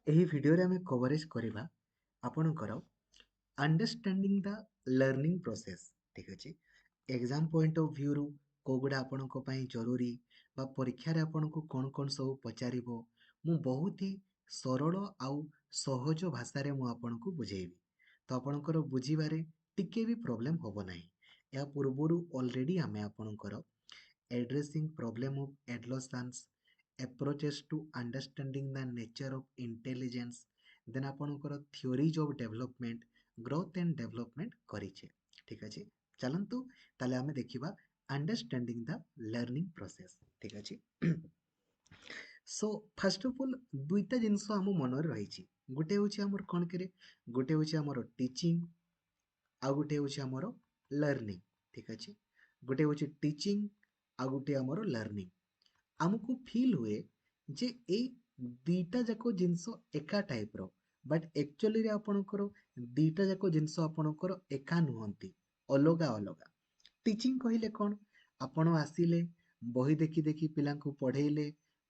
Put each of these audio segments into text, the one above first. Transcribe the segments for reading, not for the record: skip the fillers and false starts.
ଏହି ଭିଡ଼ିଓରେ ଆମେ କଭରେଜ କରିବା ଆପଣଙ୍କର ଅଣ୍ଡରଷ୍ଟାଣ୍ଡିଂ ଦ ଲର୍ଣ୍ଣିଂ ପ୍ରୋସେସ୍। ଠିକ୍ ଅଛି। ଏକ୍ଜାମ୍ ପଏଣ୍ଟ ଅଫ୍ ଭ୍ୟୁରୁ କେଉଁଗୁଡ଼ା ଆପଣଙ୍କ ପାଇଁ ଜରୁରୀ ବା ପରୀକ୍ଷାରେ ଆପଣଙ୍କୁ କ'ଣ କ'ଣ ସବୁ ପଚାରିବ, ମୁଁ ବହୁତ ହି ସରଳ ଆଉ ସହଜ ଭାଷାରେ ମୁଁ ଆପଣଙ୍କୁ ବୁଝେଇବି। ତ ଆପଣଙ୍କର ବୁଝିବାରେ ଟିକେ ବି ପ୍ରୋବ୍ଲେମ୍ ହେବ ନାହିଁ। ଏହା ପୂର୍ବରୁ ଅଲରେଡ଼ି ଆମେ ଆପଣଙ୍କର addressing problem of adolescence, approaches to understanding the nature of intelligence, then ଆପଣଙ୍କର theories of development, growth and development କରିଛେ। ଠିକ୍ ଅଛି। ଚାଲନ୍ତୁ ତାହେଲେ ଆମେ ଦେଖିବା understanding the learning process। ଠିକ୍ ଅଛି। ସୋ ଫାଷ୍ଟ ଅଫ୍ ଅଲ୍ ଦୁଇଟା ଜିନିଷ ଆମ ମନରେ ରହିଛି। ଗୋଟେ ହେଉଛି ଆମର କ'ଣ କରେ, ଗୋଟେ ହେଉଛି ଆମର ଟିଚିଂ, ଆଉ ଗୋଟେ ହେଉଛି ଆମର ଲର୍ଣ୍ଣିଂ। ଠିକ୍ ଅଛି। ଗୋଟେ ହେଉଛି ଟିଚିଂ, ଆଉ ଗୋଟେ ଆମର ଲର୍ଣ୍ଣିଂ। ଆମକୁ ଫିଲ୍ ହୁଏ ଯେ ଏଇ ଦୁଇଟା ଯାକ ଜିନିଷ ଏକା ଟାଇପ୍ର, ବଟ୍ ଆକ୍ଚୁଆଲିରେ ଆପଣଙ୍କର ଦୁଇଟା ଯାକ ଜିନିଷ ଆପଣଙ୍କର ଏକା ନୁହନ୍ତି, ଅଲଗା ଅଲଗା। ଟିଚିଂ କହିଲେ କ'ଣ, ଆପଣ ଆସିଲେ ବହି ଦେଖି ଦେଖି ପିଲାଙ୍କୁ ପଢ଼େଇଲେ,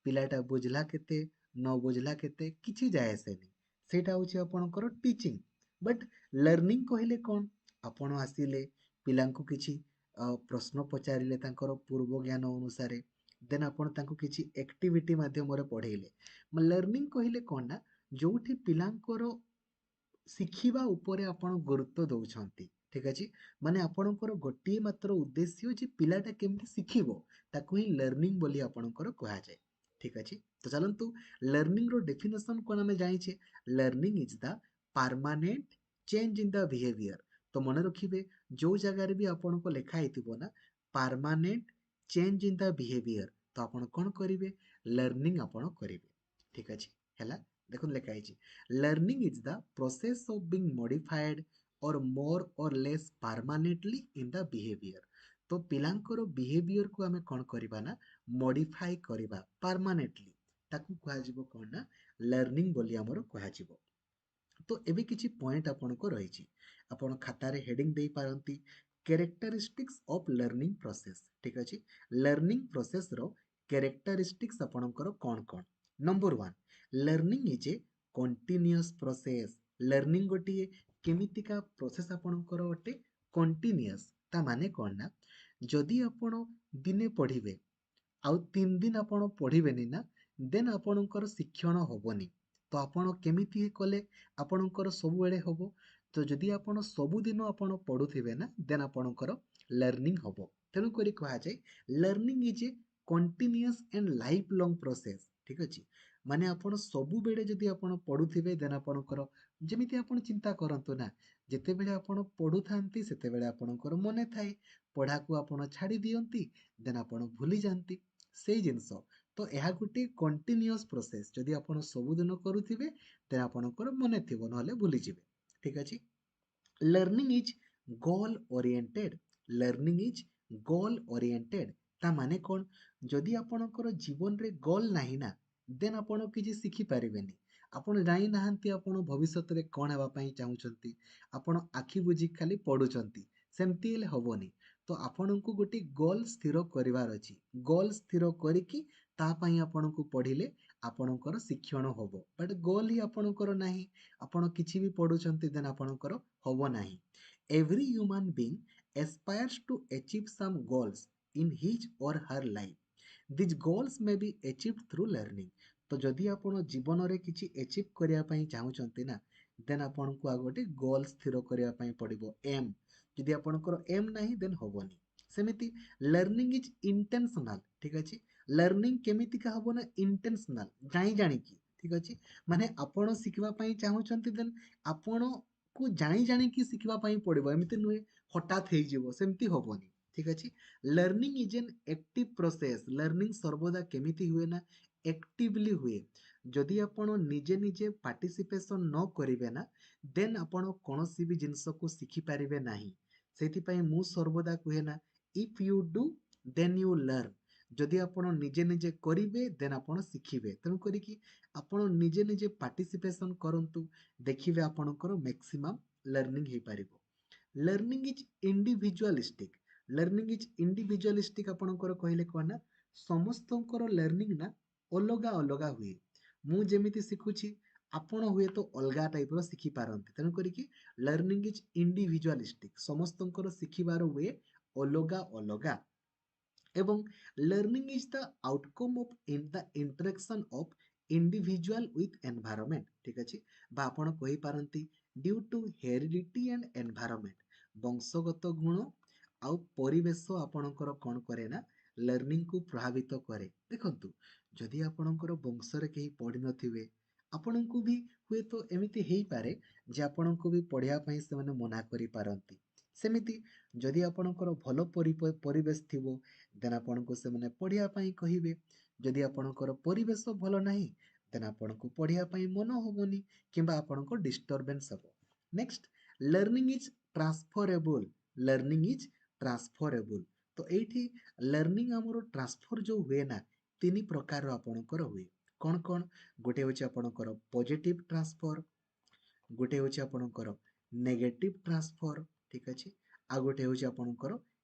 ପିଲାଟା ବୁଝିଲା କେତେ ନ ବୁଝିଲା କେତେ କିଛି ଯାଏ ଆସେନି, ସେଇଟା ହେଉଛି ଆପଣଙ୍କର ଟିଚିଂ। ବଟ୍ ଲର୍ଣ୍ଣିଂ କହିଲେ କ'ଣ, ଆପଣ ଆସିଲେ ପିଲାଙ୍କୁ କିଛି ପ୍ରଶ୍ନ ପଚାରିଲେ ତାଙ୍କର ପୂର୍ବ ଜ୍ଞାନ ଅନୁସାରେ, ଦେନ୍ ଆପଣ ତାଙ୍କୁ କିଛି ଆକ୍ଟିଭିଟି ମାଧ୍ୟମରେ ପଢ଼େଇଲେ। ଲର୍ଣ୍ଣିଂ କହିଲେ କ'ଣ ନା, ଯେଉଁଠି ପିଲାଙ୍କର ଶିଖିବା ଉପରେ ଆପଣ ଗୁରୁତ୍ୱ ଦେଉଛନ୍ତି। ଠିକ୍ ଅଛି। ମାନେ ଆପଣଙ୍କର ଗୋଟିଏ ମାତ୍ର ଉଦ୍ଦେଶ୍ୟ ଯେ ପିଲାଟା କେମିତି ଶିଖିବ, ତାକୁ ହିଁ ଲର୍ଣ୍ଣିଂ ବୋଲି ଆପଣଙ୍କର କୁହାଯାଏ। ଠିକ୍ ଅଛି। ତ ଚାଲନ୍ତୁ ଲର୍ଣ୍ଣିଂର ଡେଫିନେସନ୍ କ'ଣ ଆମେ ଜାଣିଛେ। Learning is the permanent change in the behaviour. ତ ମନେ ରଖିବେ, ଯେଉଁ ଜାଗାରେ ବି ଆପଣଙ୍କ ଲେଖା ହେଇଥିବ ନା permanent change in the behaviour, ତ ଆପଣ କ'ଣ କରିବେ, ଲର୍ଣ୍ଣିଂ ଆପଣ କରିବେ। ଠିକ୍ ଅଛି। ହେଲା, ଦେଖନ୍ତୁ ଲେଖା ହେଇଛି learning is the process of being modified or more or less permanently in the behavior। ତ ପିଲାଙ୍କର ବିହେଭିୟରକୁ ଆମେ କ'ଣ କରିବା ନା ମଡିଫାଇ କରିବା ପାର୍ମାନେଣ୍ଟଲି, ତାକୁ କୁହାଯିବ କ'ଣ ନା ଲର୍ଣ୍ଣିଂ ବୋଲି ଆମର କୁହାଯିବ। ତ ଏବେ କିଛି ପଏଣ୍ଟ ଆପଣଙ୍କ ରହିଛି, ଆପଣ ଖାତାରେ ହେଡିଂ ଦେଇପାରନ୍ତି କ୍ୟାରେକ୍ଟରିଷ୍ଟିକ୍ସ ଅଫ୍ ଲର୍ଣ୍ଣିଂ ପ୍ରୋସେସ୍। ଠିକ୍ ଅଛି। ଲର୍ଣ୍ଣିଂ ପ୍ରୋସେସ୍ର କ୍ୟାରେକ୍ଟରିଷ୍ଟିକ୍ସ ଆପଣଙ୍କର କ'ଣ କ'ଣ। Number one, learning is a continuous process. Learning ଗୋଟିଏ କେମିତିକା ପ୍ରୋସେସ୍ ଆପଣଙ୍କର ଅଟେ, କଣ୍ଟିନ୍ୟୁଅସ୍। ତା ମାନେ କ'ଣ ନା, ଯଦି ଆପଣ ଦିନେ ପଢ଼ିବେ ଆଉ 3 ଦିନ ଆପଣ ପଢ଼ିବେନି ନା, ଦେନ୍ ଆପଣଙ୍କର ଶିକ୍ଷଣ ହେବନି। ତ ଆପଣ କେମିତି କଲେ ଆପଣଙ୍କର ସବୁବେଳେ ହେବ। ତ ଯଦି ଆପଣ ସବୁଦିନ ଆପଣ ପଢ଼ୁଥିବେ ନା, ଦେନ୍ ଆପଣଙ୍କର ଲର୍ଣ୍ଣିଂ ହେବ। ତେଣୁକରି କୁହାଯାଏ learning is a continuous and life long process. ଠିକ୍ ଅଛି। ମାନେ ଆପଣ ସବୁବେଳେ ଯଦି ଆପଣ ପଢ଼ୁଥିବେ, ଦେନ୍ ଆପଣଙ୍କର, ଯେମିତି ଆପଣ ଚିନ୍ତା କରନ୍ତୁ ନା, ଯେତେବେଳେ ଆପଣ ପଢ଼ୁଥାନ୍ତି ସେତେବେଳେ ଆପଣଙ୍କର ମନେ ଥାଏ, ପଢ଼ାକୁ ଆପଣ ଛାଡ଼ି ଦିଅନ୍ତି, ଦେନ୍ ଆପଣ ଭୁଲି ଯାଆନ୍ତି ସେଇ ଜିନିଷ। ତ ଏହା ଗୋଟିଏ କଣ୍ଟିନ୍ୟୁଅସ୍ ପ୍ରୋସେସ୍। ଯଦି ଆପଣ ସବୁଦିନ କରୁଥିବେ, ଦେନ୍ ଆପଣଙ୍କର ମନେ ଥିବ, ନହେଲେ ଭୁଲିଯିବେ। ଠିକ୍ ଅଛି। Learning is goal oriented. Learning is goal oriented. ତା ମାନେ କ'ଣ, ଯଦି ଆପଣଙ୍କର ଜୀବନରେ ଗୋଲ୍ ନାହିଁ ନା, ଦେନ୍ ଆପଣ କିଛି ଶିଖିପାରିବେନି। ଆପଣ ଜାଣିନାହାନ୍ତି ଆପଣ ଭବିଷ୍ୟତରେ କ'ଣ ହେବା ପାଇଁ ଚାହୁଁଛନ୍ତି, ଆପଣ ଆଖି ବୁଜି ଖାଲି ପଢ଼ୁଛନ୍ତି, ସେମିତି ହେଲେ ହେବନି। ତ ଆପଣଙ୍କୁ ଗୋଟେ ଗୋଲ୍ ସ୍ଥିର କରିବାର ଅଛି। ଗୋଲ୍ ସ୍ଥିର କରିକି ତା ପାଇଁ ଆପଣଙ୍କୁ ପଢ଼ିଲେ ଆପଣଙ୍କର ଶିକ୍ଷଣ ହେବ। ବଟ୍ ଗୋଲ୍ ହିଁ ଆପଣଙ୍କର ନାହିଁ, ଆପଣ କିଛି ବି ପଢ଼ୁଛନ୍ତି, ଦେନ୍ ଆପଣଙ୍କର ହେବ ନାହିଁ। Every human being aspires to achieve some goals in his or her life. These goals may be achieved through learning। ତ ଯଦି ଆପଣ ଜୀବନରେ କିଛି achieve କରିବା ପାଇଁ ଚାହୁଁଛନ୍ତି ନା, ଦେନ୍ ଆପଣଙ୍କୁ ଆଗ ଗୋଟେ ଗୋଲ୍ ସ୍ଥିର କରିବା ପାଇଁ ପଡ଼ିବ, ଏମ୍। ଯଦି ଆପଣଙ୍କର ଏମ୍ ନାହିଁ, ଦେନ୍ ହେବନି। ସେମିତି ଲର୍ଣ୍ଣିଂ ଇଜ୍ ଇଣ୍ଟେନ୍ସନାଲ୍। ଠିକ୍ ଅଛି। ଲର୍ଣ୍ଣିଂ କେମିତିକା ହେବ ନା, ଇଣ୍ଟେନ୍ସନାଲ୍, ଜାଣିକି। ଠିକ୍ ଅଛି। ମାନେ ଆପଣ ଶିଖିବା ପାଇଁ ଚାହୁଁଛନ୍ତି, ଦେନ୍ ଆପଣଙ୍କୁ ଜାଣିକି ଶିଖିବା ପାଇଁ ପଡ଼ିବ, ଏମିତି ନୁହେଁ ହଠାତ୍ ହେଇଯିବ, ସେମିତି ହେବନି। ଠିକ୍ ଅଛି। Learning is an active process. Learning ସର୍ବଦା କେମିତି ହୁଏ ନା, ଆକ୍ଟିଭଲି ହୁଏ। ଯଦି ଆପଣ ନିଜେ ନିଜେ ପାର୍ଟିସିପେସନ୍ ନ କରିବେ ନା, ଦେନ୍ ଆପଣ କୌଣସି ବି ଜିନିଷକୁ ଶିଖିପାରିବେ ନାହିଁ। ସେଥିପାଇଁ ମୁଁ ସର୍ବଦା କୁହେ ନା, if you do then you learn. ଯଦି ଆପଣ ନିଜେ ନିଜେ କରିବେ, ଦେନ୍ ଆପଣ ଶିଖିବେ। ତେଣୁ କରିକି ଆପଣ ନିଜେ ନିଜେ ପାର୍ଟିସିପେସନ୍ କରନ୍ତୁ, ଦେଖିବେ ଆପଣଙ୍କର ମ୍ୟାକ୍ସିମମ୍ ଲର୍ଣ୍ଣିଂ ହେଇପାରିବ। Learning is individualistic. Learning is individualistic ଆପଣଙ୍କର କହିଲେ କ'ଣ ନା, ସମସ୍ତଙ୍କର ଲର୍ଣ୍ଣିଂ ନା ଅଲଗା ଅଲଗା ହୁଏ। ମୁଁ ଯେମିତି ଶିଖୁଛି, ଆପଣ ହୁଏତ ଅଲଗା ଟାଇପ୍ର ଶିଖିପାରନ୍ତି। ତେଣୁ କରିକି ଲର୍ଣ୍ଣିଂ ଇଜ୍ ଇଣ୍ଡିଭିଜୁଆଲିଷ୍ଟିକ୍। ସମସ୍ତଙ୍କର ଶିଖିବାର ୱେ ଅଲଗା ଅଲଗା। ଏବଂ learning is the outcome of the interaction of individual with environment. ଠିକ୍ ଅଛି, ବା ଆପଣ କହିପାରନ୍ତି due to heredity and environment. ବଂଶଗତ ଗୁଣ ଆଉ ପରିବେଶ ଆପଣଙ୍କର କ'ଣ କରେ ନା ଲର୍ଣ୍ଣିଂକୁ ପ୍ରଭାବିତ କରେ। ଦେଖନ୍ତୁ, ଯଦି ଆପଣଙ୍କର ବଂଶରେ କେହି ପଢ଼ିନଥିବେ, ଆପଣଙ୍କୁ ବି ହୁଏତ ଏମିତି ହେଇପାରେ ଯେ ଆପଣଙ୍କୁ ବି ପଢ଼ିବା ପାଇଁ ସେମାନେ ମନା କରିପାରନ୍ତି। ସେମିତି ଯଦି ଆପଣଙ୍କର ଭଲ ପରିବେଶ ଥିବ ଦେନ୍ ଆପଣଙ୍କୁ ସେମାନେ ପଢ଼ିବା ପାଇଁ କହିବେ। ଯଦି ଆପଣଙ୍କର ପରିବେଶ ଭଲ ନାହିଁ ଦେନ୍ ଆପଣଙ୍କୁ ପଢ଼ିବା ପାଇଁ ମନ ହବନି କିମ୍ବା ଆପଣଙ୍କ ଡିଷ୍ଟର୍ବାନ୍ସ ହବ। Next, learning is transferable. Learning is transferable. ତ ଏଇଠି ଲର୍ଣ୍ଣିଂ ଆମର ଟ୍ରାନ୍ସଫର ଯେଉଁ ହୁଏ ନା, ତିନି ପ୍ରକାରର ଆପଣଙ୍କର ହୁଏ। କ'ଣ କ'ଣ? ଗୋଟେ ହେଉଛି ଆପଣଙ୍କର ପଜିଟିଭ ଟ୍ରାନ୍ସଫର, ଗୋଟେ ହେଉଛି ଆପଣଙ୍କର ନେଗେଟିଭ ଟ୍ରାନ୍ସଫର, ଠିକ୍ ଅଛି, ଆଉ ଗୋଟେ ହେଉଛି ଆପଣଙ୍କର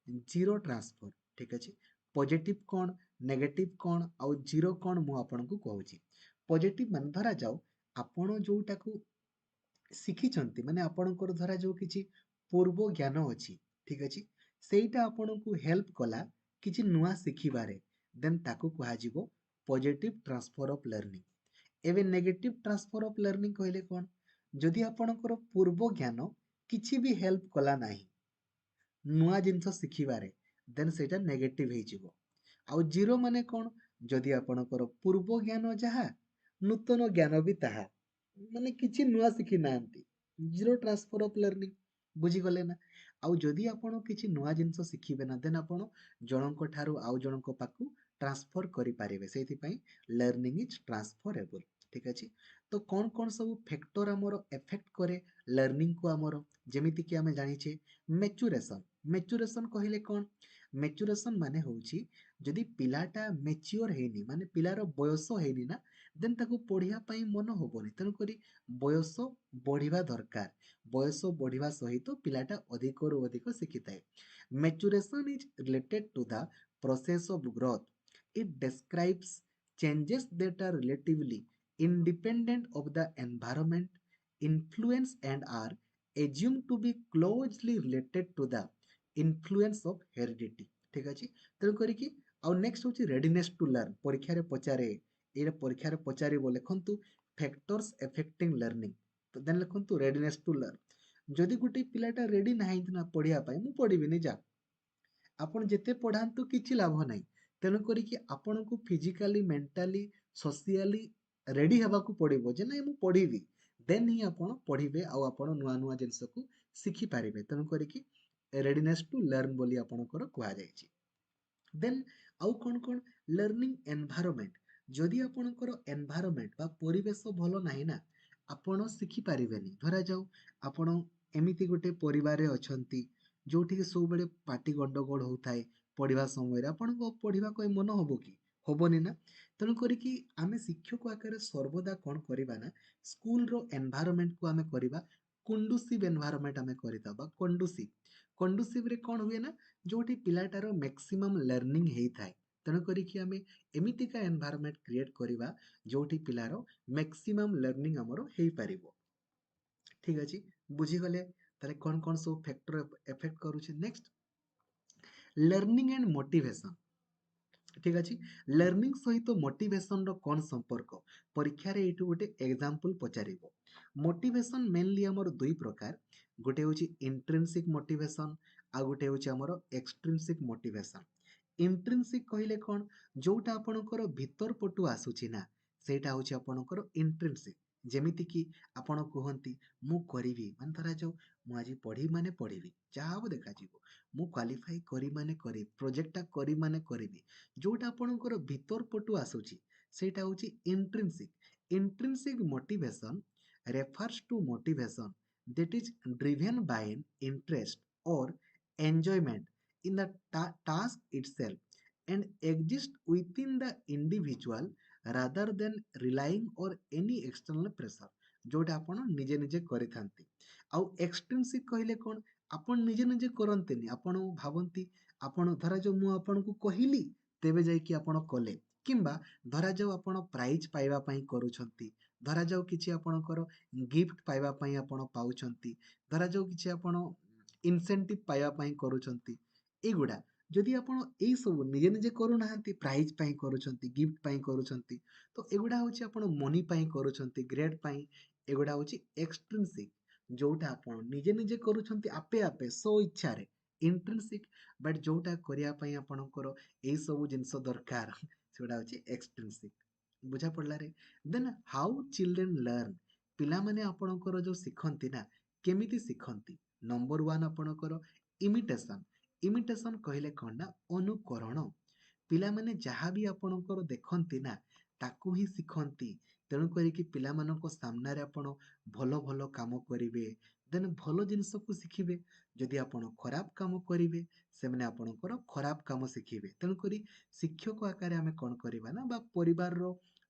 ଜିରୋ ଟ୍ରାନ୍ସଫର। ଠିକ୍ ଅଛି, ପଜିଟିଭ କ'ଣ, ନେଗେଟିଭ କ'ଣ ଆଉ ଜିରୋ କ'ଣ ମୁଁ ଆପଣଙ୍କୁ କହୁଛି। ପଜିଟିଭ ମାନେ ଧରାଯାଉ ଆପଣ ଯେଉଁଟାକୁ ଶିଖିଛନ୍ତି, ମାନେ ଆପଣଙ୍କର ଧରାଯାଉ କିଛି ପୂର୍ବ ଜ୍ଞାନ ଅଛି, ଠିକ୍ ଅଛି, ସେଇଟା ଆପଣଙ୍କୁ ହେଲ୍ପ କଲା କିଛି ନୂଆ ଶିଖିବାରେ, ଦେନ୍ ତାକୁ କୁହାଯିବ ପଜିଟିଭ ଟ୍ରାନ୍ସଫର ଅଫ୍ ଲର୍ଣ୍ଣିଂ। ଏବେ ନେଗେଟିଭ ଟ୍ରାନ୍ସଫର ଅଫ୍ ଲର୍ଣ୍ଣିଂ କହିଲେ କ'ଣ? ଯଦି ଆପଣଙ୍କର ପୂର୍ବ ଜ୍ଞାନ କିଛି ବି ହେଲ୍ପ କଲା ନାହିଁ ନୂଆ ଜିନିଷ ଶିଖିବାରେ, ଦେନ୍ ସେଇଟା ନେଗେଟିଭ ହେଇଯିବ। ଆଉ ଜିରୋ ମାନେ କ'ଣ? ଯଦି ଆପଣଙ୍କର ପୂର୍ବ ଜ୍ଞାନ ଯାହା, ନୂତନ ଜ୍ଞାନ ବି ତାହା, ମାନେ କିଛି ନୂଆ ଶିଖି ନାହାନ୍ତି, ଜିରୋ ଟ୍ରାନ୍ସଫର ଅଫ୍ ଲର୍ଣ୍ଣିଂ। ବୁଝିଗଲେ ନା? ଆଉ ଯଦି ଆପଣ କିଛି ନୂଆ ଜିନିଷ ଶିଖିବେ ନା, ଦେନ୍ ଆପଣ ଜଣଙ୍କ ଠାରୁ ଆଉ ଜଣଙ୍କ ପାଖକୁ ଟ୍ରାନ୍ସଫର କରିପାରିବେ। ସେଇଥିପାଇଁ ଲର୍ଣ୍ଣିଂ ଇଜ୍ ଟ୍ରାନ୍ସଫରେବୁଲ। ଠିକ୍ ଅଛି, ତ କ'ଣ କ'ଣ ସବୁ ଫ୍ୟାକ୍ଟର ଆମର ଏଫେକ୍ଟ କରେ ଲର୍ଣ୍ଣିଂକୁ ଆମର? ଯେମିତିକି ଆମେ ଜାଣିଛେ ମେଚୁରେସନ୍। ମେଚୁରେସନ୍ କହିଲେ କ'ଣ? ମେଚୁରେସନ୍ ମାନେ ହେଉଛି ଯଦି ପିଲାଟା ମେଚିଓର ହେଇନି, ମାନେ ପିଲାର ବୟସ ହେଇନି ନା, ଦେନ୍ ତାକୁ ପଢ଼ିବା ପାଇଁ ମନ ହବନି। ତେଣୁକରି ବୟସ ବଢ଼ିବା ଦରକାର। ବୟସ ବଢ଼ିବା ସହିତ ପିଲାଟା ଅଧିକରୁ ଅଧିକ ଶିଖିଥାଏ। Maturation is related to the process of growth. It describes changes that are relatively independent of the environment influence and are assumed to be closely related to the influence of heredity। ଠିକ୍ ଅଛି, ତେଣୁ କରିକି ଆଉ next ହେଉଛି readiness two learn. ପରୀକ୍ଷାରେ ପଚାରେ, ଏଇଟା ପରୀକ୍ଷାରେ ପଚାରିବ, ଲେଖନ୍ତୁ ଫ୍ୟାକ୍ଟର୍ସ ଏଫେକ୍ଟିଂ ଲର୍ଣ୍ଣିଂ। ତ ଦେନ୍ ଲେଖନ୍ତୁ ରେଡିନେସ୍ ଟୁ ଲର୍ନ। ଯଦି ଗୋଟେ ପିଲାଟା ରେଡି ନାହାନ୍ତି ନା ପଢ଼ିବା ପାଇଁ, ମୁଁ ପଢ଼ିବିନି ଯା, ଆପଣ ଯେତେ ପଢ଼ାନ୍ତୁ କିଛି ଲାଭ ନାହିଁ। ତେଣୁ କରିକି ଆପଣଙ୍କୁ ଫିଜିକାଲି, ମେଣ୍ଟାଲି, ସୋସିଆଲି ରେଡି ହେବାକୁ ପଡ଼ିବ ଯେ ନାଇଁ ମୁଁ ପଢ଼ିବି, ଦେନ୍ ହିଁ ଆପଣ ପଢ଼ିବେ ଆଉ ଆପଣ ନୂଆ ନୂଆ ଜିନିଷକୁ ଶିଖିପାରିବେ। ତେଣୁ କରିକି ରେଡିନେସ୍ ଟୁ ଲର୍ନ ବୋଲି ଆପଣଙ୍କର କୁହାଯାଇଛି। ଦେନ୍ ଆଉ କ'ଣ କ'ଣ? Learning environment. ଯଦି ଆପଣଙ୍କର ଏନଭାଇରମେଣ୍ଟ ବା ପରିବେଶ ଭଲ ନାହିଁ ନା, ଆପଣ ଶିଖିପାରିବେନି। ଧରାଯାଉ ଆପଣ ଏମିତି ଗୋଟେ ପରିବାରରେ ଅଛନ୍ତି ଯୋଉଠିକି ସବୁବେଳେ ପାଟି ଗଣ୍ଡଗୋଳ ହଉଥାଏ, ପଢ଼ିବା ସମୟରେ ଆପଣଙ୍କୁ ପଢ଼ିବାକୁ ମନ ହବ କି? ହବନି ନା? ତେଣୁ କରିକି ଆମେ ଶିକ୍ଷକ ଆକାରରେ ସର୍ବଦା କ'ଣ କରିବା ନା, ସ୍କୁଲର ଏନଭାଇରମେଣ୍ଟକୁ ଆମେ କରିବା କଣ୍ଡୁସିଭ୍ ଏନଭାଇରମେଣ୍ଟ ଆମେ କରିଥାଉ ବା କଣ୍ଡୁସିଭ୍। କଣ୍ଡୁସିଭ୍ରେ କ'ଣ ହୁଏ ନା, ଯୋଉଠି ପିଲାଟାର ମ୍ୟାକ୍ସିମମ୍ ଲର୍ଣ୍ଣିଂ ହେଇଥାଏ। ତେଣୁ କରିକି ଆମେ ଏମିତିକା ଏନଭାଇରମେଣ୍ଟ କ୍ରିଏଟ୍ କରିବା ଯୋଉଠି ପିଲାର ମ୍ୟାକ୍ସିମମ୍ ଲର୍ଣ୍ଣିଂ ଆମର ହେଇପାରିବ। ଠିକ୍ ଅଛି, ବୁଝିଗଲେ ତାହେଲେ କ'ଣ କ'ଣ ସବୁ ଫ୍ୟାକ୍ଟର ଏଫେକ୍ଟ କରୁଛି। Next, learning and motivation. ଠିକ୍ ଅଛି, ଲର୍ଣ୍ଣିଂ ସହିତ ମୋଟିଭେସନର କ'ଣ ସମ୍ପର୍କ? ପରୀକ୍ଷାରେ ଏଇଠୁ ଗୋଟେ ଏକ୍ସାମ୍ପଲ ପଚାରିବ। ମୋଟିଭେସନ୍ ମେନଲି ଆମର ଦୁଇ ପ୍ରକାର, ଗୋଟେ ହେଉଛି ଇଣ୍ଟ୍ରିନ୍ସିକ୍ ମୋଟିଭେସନ୍, ଆଉ ଗୋଟେ ହେଉଛି ଆମର ଏକ୍ସଟ୍ରିନ୍ସିକ୍ ମୋଟିଭେସନ୍। ଇଣ୍ଟ୍ରିନ୍ସିକ୍ କହିଲେ କ'ଣ? ଯୋଉଟା ଆପଣଙ୍କର ଭିତର ପଟୁ ଆସୁଛି ନା, ସେଇଟା ହେଉଛି ଆପଣଙ୍କର ଇଣ୍ଟ୍ରିନ୍ସିକ୍। ଯେମିତିକି ଆପଣ କୁହନ୍ତି ମୁଁ କରିବି, ମାନେ ଧରାଯାଉ ମୁଁ ଆଜି ପଢ଼ିବି ମାନେ ପଢ଼ିବି, ଯାହା ହବ ଦେଖାଯିବ, ମୁଁ କ୍ୱାଲିଫାଇ କରି ମାନେ କରିବି, ପ୍ରୋଜେକ୍ଟଟା କରି ମାନେ କରିବି। ଯୋଉଟା ଆପଣଙ୍କର ଭିତର ପଟୁ ଆସୁଛି ସେଇଟା ହେଉଛି ଇଣ୍ଟ୍ରିନ୍ସିକ୍। ଇଣ୍ଟ୍ରିନ୍ସିକ୍ motivation refers to motivation that is driven by an interest or enjoyment in the task itself and exists within the individual rather than relying on any external pressure। ଯୋଉଟା ଆପଣ ନିଜେ ନିଜେ କରିଥାନ୍ତି। ଆଉ ଏକ୍ସଟ୍ରିନ୍ସିକ୍ କହିଲେ କ'ଣ? ଆପଣ ନିଜେ ନିଜେ କରନ୍ତିନି, ଆପଣ ଭାବନ୍ତି, ଆପଣ ଧରାଯାଉ ମୁଁ ଆପଣଙ୍କୁ କହିଲି ତେବେ ଯାଇକି ଆପଣ କଲେ, କିମ୍ବା ଧରାଯାଉ ଆପଣ ପ୍ରାଇଜ୍ ପାଇବା ପାଇଁ କରୁଛନ୍ତି, ଧରାଯାଉ କିଛି ଆପଣଙ୍କର ଗିଫ୍ଟ ପାଇବା ପାଇଁ ଆପଣ ପାଉଛନ୍ତି, ଧରାଯାଉ କିଛି ଆପଣ ଇନସେଣ୍ଟିଭ ପାଇବା ପାଇଁ କରୁଛନ୍ତି, ଏଇଗୁଡ଼ା ଯଦି ଆପଣ ଏଇ ସବୁ ନିଜେ ନିଜେ କରୁନାହାନ୍ତି, ପ୍ରାଇଜ୍ ପାଇଁ କରୁଛନ୍ତି, ଗିଫ୍ଟ ପାଇଁ କରୁଛନ୍ତି, ତ ଏଗୁଡ଼ା ହେଉଛି ଆପଣ ମନି ପାଇଁ କରୁଛନ୍ତି, ଗ୍ରେଡ୍ ପାଇଁ, ଏଗୁଡ଼ା ହେଉଛି ଏକ୍ସଟ୍ରିନସିକ୍, ଯୋଉଟା ଆପଣ ନିଜେ ନିଜେ କରୁଛନ୍ତି ଆପେ ଆପେ ସ୍ୱ ଇଚ୍ଛାରେ ଇଣ୍ଟ୍ରିନସିକ୍, ବଟ୍ ଯୋଉଟା କରିବା ପାଇଁ ଆପଣଙ୍କର ଏଇ ସବୁ ଜିନିଷ ଦରକାର ସେଗୁଡ଼ା ହେଉଛି ଏକ୍ସଟ୍ରିନସିକ୍। ବୁଝା ପଡ଼ିଲାରେ? ଦେନ୍ ହାଉ ଚିଲଡ୍ରେନ୍ ଲର୍ନ, ପିଲାମାନେ ଆପଣଙ୍କର ଯୋଉ ଶିଖନ୍ତି ନା, କେମିତି ଶିଖନ୍ତି? ନମ୍ବର ୱାନ୍ ଆପଣଙ୍କର ଇମିଟେସନ୍। ଇମିଟେସନ୍ କହିଲେ କ'ଣ ନା ଅନୁକରଣ। ପିଲାମାନେ ଯାହା ବି ଆପଣଙ୍କର ଦେଖନ୍ତି ନା ତାକୁ ହିଁ ଶିଖନ୍ତି। ତେଣୁ କରିକି ପିଲାମାନଙ୍କ ସାମ୍ନାରେ ଆପଣ ଭଲ ଭଲ କାମ କରିବେ, ଦେନ୍ ଭଲ ଜିନିଷକୁ ଶିଖିବେ। ଯଦି ଆପଣ ଖରାପ କାମ କରିବେ ସେମାନେ ଆପଣଙ୍କର ଖରାପ କାମ ଶିଖିବେ। ତେଣୁକରି ଶିକ୍ଷକ ଆକାରରେ ଆମେ କ'ଣ କରିବା ନା, ବା ପରିବାରର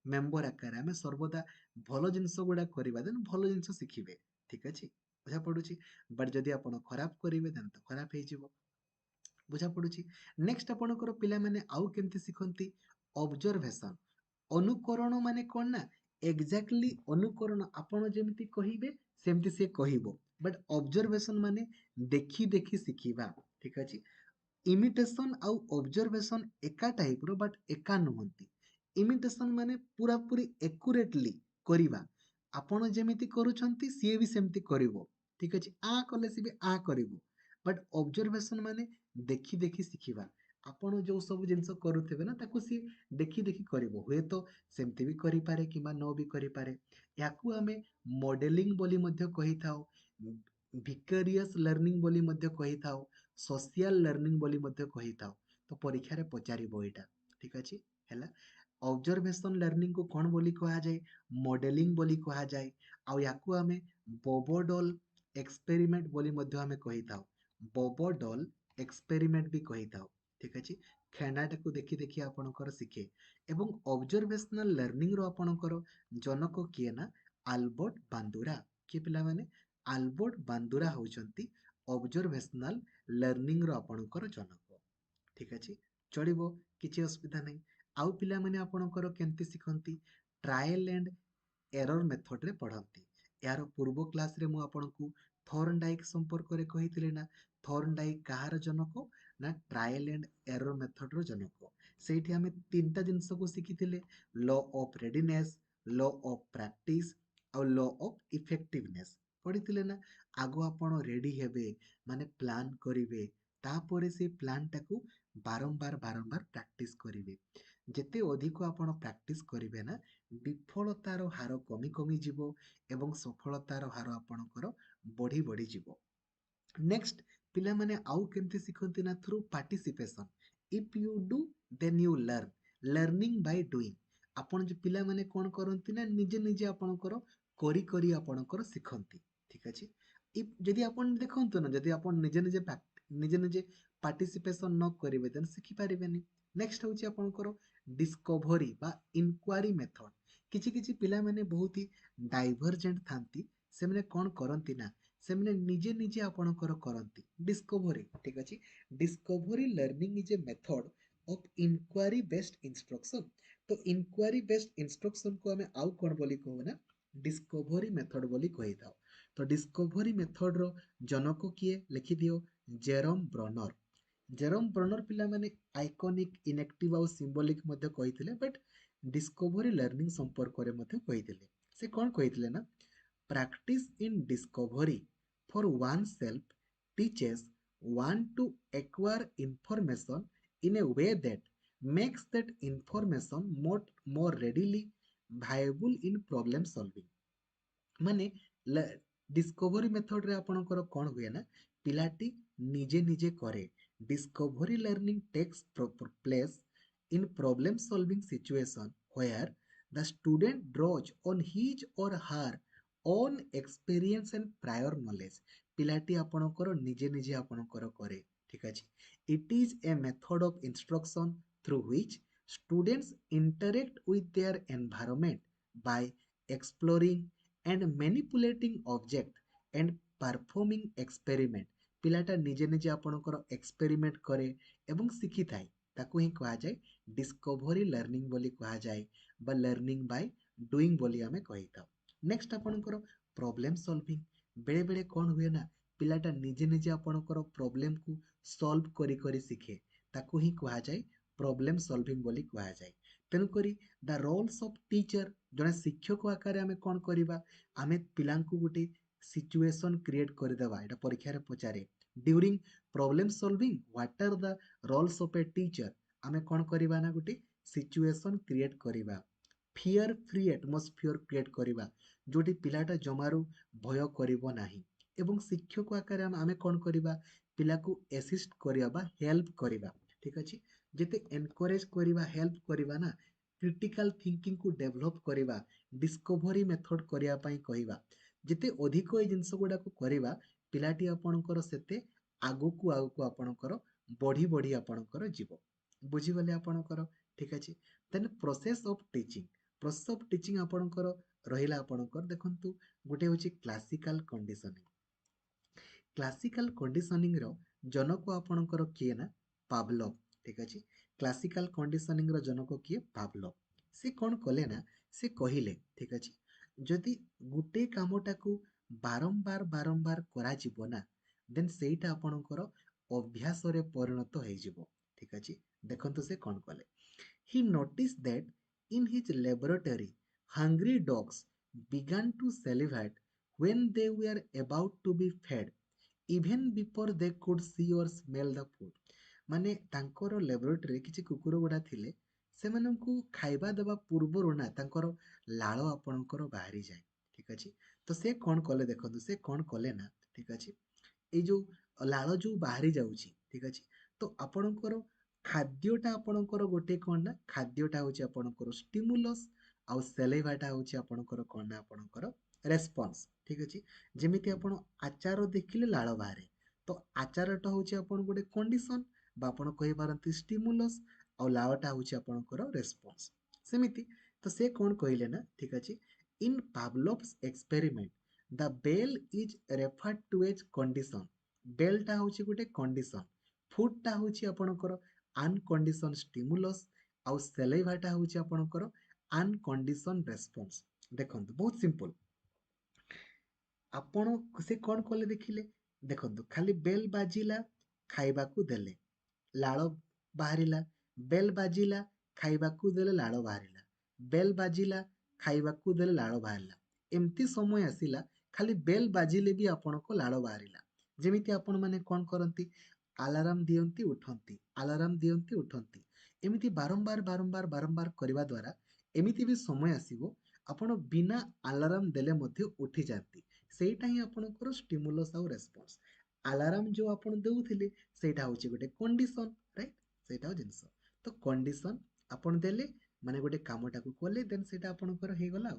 ମେମ୍ବର ଆକାରରେ ଆମେ ସର୍ବଦା ଭଲ ଜିନିଷ ଗୁଡ଼ା କରିବା, ଦେନ୍ ଭଲ ଜିନିଷ ଶିଖିବେ। ଠିକ୍ ଅଛି, ବୁଝା ପଡ଼ୁଛି? ବଟ୍ ଯଦି ଆପଣ ଖରାପ କରିବେ ଦେନ୍ ତ ଖରାପ ହେଇଯିବ। ବୁଝା ପଡ଼ୁଛି? ନେକ୍ସଟ ଆପଣଙ୍କର ପିଲାମାନେ ଆଉ କେମିତି ଶିଖନ୍ତି? ଅବଜରଭେସନ। ଅନୁକରଣ ମାନେ କ'ଣ ନା, ଏକ୍ଜାକ୍ଟଲି ଅନୁକରଣ, ଆପଣ ଯେମିତି କହିବେ ସେମିତି ସେ କହିବ, ବଟ୍ ଅବଜରଭେସନ ମାନେ ଦେଖି ଦେଖି ଶିଖିବା। ଠିକ୍ ଅଛି? ଇମିଟେସନ ଆଉ ଅବଜରଭେସନ ଏକା ଟାଇପର ବଟ୍ ଏକା ନୁହନ୍ତି। ଇମିଟେସନ ମାନେ ପୁରାପୁରି ଏକୁରେଟଲି କରିବା, ଆପଣ ଯେମିତି କରୁଛନ୍ତି ସିଏ ବି ସେମିତି କରିବ। ଠିକ୍ ଅଛି? ଆ କଲେ ସିଏ ବି ଆ କରିବ। ବଟ୍ ଅବଜରଭେସନ ମାନେ ଦେଖି ଦେଖି ଶିଖିବା, ଆପଣ ଯୋଉ ସବୁ ଜିନିଷ କରୁଥିବେ ନା ତାକୁ ସିଏ ଦେଖି ଦେଖି କରିବ। ହୁଏତ ସେମିତି ବି କରିପାରେ କିମ୍ବା ନ ବି କରିପାରେ। ୟାକୁ ଆମେ ମଡେଲିଂ ବୋଲି ମଧ୍ୟ କହିଥାଉ, ଭିକାରିୟସ୍ ଲର୍ନିଂ ବୋଲି ମଧ୍ୟ କହିଥାଉ, ସୋସିଆଲ ଲର୍ନିଂ ବୋଲି ମଧ୍ୟ କହିଥାଉ। ତ ପରୀକ୍ଷାରେ ପଚାରିବ ଏଇଟା। ଠିକ୍ ଅଛି? ହେଲା। ଅବଜରଭେସନ ଲର୍ନିଂକୁ କ'ଣ ବୋଲି କୁହାଯାଏ? ମଡେଲିଂ ବୋଲି କୁହାଯାଏ। ଆଉ ୟାକୁ ଆମେ ବୋବୋଡଲ୍ ଏକ୍ସପେରିମେଣ୍ଟ ବୋଲି ମଧ୍ୟ ଆମେ କହିଥାଉ। ବୋବୋଡଲ୍ ଏକ୍ସପେରିମେଣ୍ଟ ବି କହିଥାଉ। ଠିକ୍ ଅଛି? ଖେଳାଟାକୁ ଦେଖି ଦେଖି ଆପଣଙ୍କର ଶିଖେ। ଏବଂ ଅବଜରଭେସନାଲ ଲର୍ନିଂର ଆପଣଙ୍କର ଜନକ କିଏ ନା ଆଲବର୍ଟ ବାନ୍ଦୁରା। କିଏ ପିଲାମାନେ? ଆଲବର୍ଟ ବାନ୍ଦୁରା ହେଉଛନ୍ତି ଅବଜରଭେସନାଲ ଲର୍ନିଂର ଆପଣଙ୍କର ଜନକ। ଠିକ୍ ଅଛି? ଚଳିବ, କିଛି ଅସୁବିଧା ନାହିଁ। ଆଉ ପିଲାମାନେ ଆପଣଙ୍କର କେମିତି ଶିଖନ୍ତି? ଟ୍ରାଏଲ ଆଣ୍ଡ ଏରର ମେଥଡରେ ପଢ଼ନ୍ତି। ଏହାର ପୂର୍ବ କ୍ଲାସରେ ମୁଁ ଆପଣଙ୍କୁ ଥର୍ନଡାଇକ୍ ସମ୍ପର୍କରେ କହିଥିଲି ନା, ଥର୍ନଡାଇକ୍ କାହାର ଜନକ? ନା ଟ୍ରାଏଲ ଆଣ୍ଡ ଏରର ମେଥଡର ଜନକ। ସେଇଠି ଆମେ ତିନିଟା ଜିନିଷକୁ ଶିଖିଥିଲେ, law of readiness, law of practice ଆଉ ଲ ଅଫ୍ ଇଫେକ୍ଟିଭନେସ୍। ପଢ଼ିଥିଲେ ନା? ଆଗ ଆପଣ ରେଡି ହେବେ, ମାନେ ପ୍ଲାନ୍ କରିବେ, ତାପରେ ସେ ପ୍ଲାନ୍ଟାକୁ ବାରମ୍ବାର ବାରମ୍ବାର ପ୍ରାକ୍ଟିସ୍ କରିବେ। ଯେତେ ଅଧିକ ଆପଣ ପ୍ରାକ୍ଟିସ୍ କରିବେ ନା, ବିଫଳତାର ହାର କମି କମି ଯିବ ଏବଂ ସଫଳତାର ହାର ଆପଣଙ୍କର ବଢ଼ି ବଢ଼ି ଯିବ। ନେକ୍ସଟ ପିଲାମାନେ ଆଉ କେମିତି ଶିଖନ୍ତି ନା, through participation. If you do then you learn, learning by doing. ଆପଣ ଯେ ପିଲାମାନେ କ'ଣ କରନ୍ତି ନା, ନିଜେ ନିଜେ ଆପଣଙ୍କର କରି କରି ଆପଣଙ୍କର ଶିଖନ୍ତି। ଠିକ୍ ଅଛି? ଯଦି ଆପଣ ଦେଖନ୍ତୁ ନା, ଯଦି ଆପଣ ନିଜେ ନିଜେ ପାର୍ଟିସିପେସନ ନ କରିବେ ଦେନ୍ ଶିଖିପାରିବେନି। ନେକ୍ସଟ ହେଉଛି ଆପଣଙ୍କର ଡିସ୍କଭରି ବା ଇନକ୍ୱାରି ମେଥଡ। କିଛି କିଛି ପିଲାମାନେ ବହୁତ ହି ଡାଇଭରଜେଣ୍ଟ ଥାନ୍ତି। ସେମାନେ କ'ଣ କରନ୍ତି ନା, ସେମାନେ ନିଜେ ନିଜେ ଆପଣଙ୍କର କରନ୍ତି ଡିସ୍କଭରି। ଠିକ୍ ଅଛି? Discovery learning is a method of inquiry based instruction. ତ ଇନକ୍ୱାରି ବେସ୍ଡ ଇନଷ୍ଟ୍ରକ୍ସନକୁ ଆମେ ଆଉ କ'ଣ ବୋଲି କହୁ ନା, ଡିସ୍କଭରି ମେଥଡ ବୋଲି କହିଥାଉ। ତ ଡିସ୍କଭରି ମେଥଡର ଜନକ କିଏ? ଲେଖିଦିଅ, ଜେରମ ବ୍ରନର। ଜେରମ ବ୍ରନର ପିଲାମାନେ ଆଇକନିକ୍, ଇନେକ୍ଟିଭ ଆଉ ସିମ୍ବଲିକ୍ ମଧ୍ୟ କହିଥିଲେ, ବଟ୍ ଡିସ୍କଭରି ଲର୍ନିଂ ସମ୍ପର୍କରେ ମଧ୍ୟ କହିଥିଲେ। ସେ କ'ଣ କହିଥିଲେ ନା, practice in discovery for oneself teaches one to acquire information in a way that makes that information more readily viable in problem solving। ମାନେ ଡିସ୍କଭରି ମେଥଡରେ ଆପଣଙ୍କର କ'ଣ ହୁଏ ନା, ପିଲାଟି ନିଜେ ନିଜେ କରେ। Discovery learning takes place in problem solving situation where the student draws on his or her own experience and prior knowledge। ପିଲାଟି ଆପଣଙ୍କର ନିଜେ ନିଜେ ଆପଣଙ୍କର କରେ। ଠିକ୍ ଅଛି? It is a method of instruction through which students interact with their environment by exploring and manipulating object and performing experiment। ପିଲାଟା ନିଜେ ନିଜେ ଆପଣଙ୍କର ଏକ୍ସପେରିମେଣ୍ଟ କରେ ଏବଂ ଶିଖିଥାଏ, ତାକୁ ହିଁ କୁହାଯାଏ डिस्कवरी लर्निंग बोली कहा जाए बा लर्निंग बाय डूइंग बोली आमे कहिथाउ। नेक्स्ट आपणकर प्रॉब्लम सॉल्विंग। बेले बेले कौन हुए ना पिलाटा निजे निजे आपणकर प्रॉब्लम को सॉल्व करी करी शिखे ताकू ही कहा जाए प्रॉब्लम सॉल्विंग बोली कहा जाए। तेणु करी द रोल्स ऑफ टीचर जने शिक्षक आकार आमे कौन करिबा आमे पिलांकु गुटे सिचुएशन क्रिएट करदेवा एटा परीक्षा रे पचारे during problem solving what are the roles of a teacher आमे कौन करिबा ना गुटे सिचुएशन क्रिएट करिबा फियर फ्री एटमॉस्फियर क्रिएट करिबा जोटी पिलाटा जमारू भय करिवो नाही एवं शिक्षक आकार आमे कौन करिबा पिला को असिस्ट करिबा बा हेल्प करिबा। ठीक अछि जेते एनकरेज करिबा हेल्प करिबा ना क्रिटिकल थिंकिंग को डेवलप करिबा डिस्कवरी मेथड करिया पई कहिबा जेते अधिक ए जिंस गुडा को करिबा पिलाटी आपणकर सेते आगुकू आगुकू आपणकर बढ़ी बढ़ी आपणकर जीव बुझीगले आपणकर। ठीक अछि then process of teaching. Process of teaching आपणकर रहिला आपणकर देखंतु गुटे होची क्लासिकल कंडीशनिंग। क्लासिकल कंडीशनिंग रो जनक आपणकर किए ना पावलोव। ठीक अछि क्लासिकल कंडीशनिंग रो जनक किए पावलोव। से कौन कले ना से कहिले ठीक अछि जदि गुटे कामटा को बारंबार बारंबार करा जीवो ना देन सेटा आपणकर अभ्यास रे परिणत होई जीवो। ठीक अछि देखंतु से कौन कले he noticed that in his laboratory hungry dogs began to salivate when they were about to be fed even before they could see or smell the food। माने तांकर लैबोरेटरी किछि कुकुर गुडा थिले सेमानंकु खाइबा देबा पूर्वरु ना तांकर लाळ आपणकर बाहरी जाए। ठीक अछि तो से कौन कले देखंतु से कौन कले ना ठीक अछि ए जो लाळ जो बाहरी जाउछि ठीक अछि तो आपणकर खाद्यटा आपणकर गोटे कौन ना खाद्यटा होछि आपणकर स्टिमुलस आउ सेलेभाटा होछि आपणकर कौन ना आपणकर रेस्पॉन्स। ठीक अछि जेमिति आपण आचार देखिले लाळ बाहरे तो आचारटा होछि आपण गोटे कंडीशन बा आपण कहि पारंती स्टिमुलस आउ लाळटा होछि आपणकर रेस्पॉन्स सेमिति तो से कौन कहिले ना ठीक अछि in Pavlov's experiment the bell is referred to as condition. बेलटा होछि गोटे कंडीशन फूडटा होछि आपणकर अनकंडीशन स्टिमुलस आउ सेलेभाटा होछि आपणकर अनकंडीशन रेस्पॉन्स। देखंतु बहुत सिंपल आपण से कौन कले देखिले देखंतु खाली बेल बाजिला खाइबाकू देले लाळ बाहरिला बेल बाजिला खाइबाकू देले लाळ बाहरिला बेल बाजिला खाइबाकू देले लाळ बाहरिला एमती समय आसिला खाली बेल बाजिले भी आपनको लाळ बाहरिला जेमिति आपण माने कौन करंती अलार्म दियंती उठंती अलार्म दियंती उठंती एमिति बारंबार बारंबार बारंबार करबा द्वारा एमिति भी समय आसीबो आपण बिना अलार्म देले मध्ये उठी जाती सेटा ही आपणकर स्टिमुलस आउ रेस्पॉन्स। अलार्म जो आपण देउथिले सेटा होची गोटे कंडीशन राइट सेटा हो जिंस तो कंडीशन आपण देले माने गोटे कामटा को कले देन सेटा आपणकर हे गला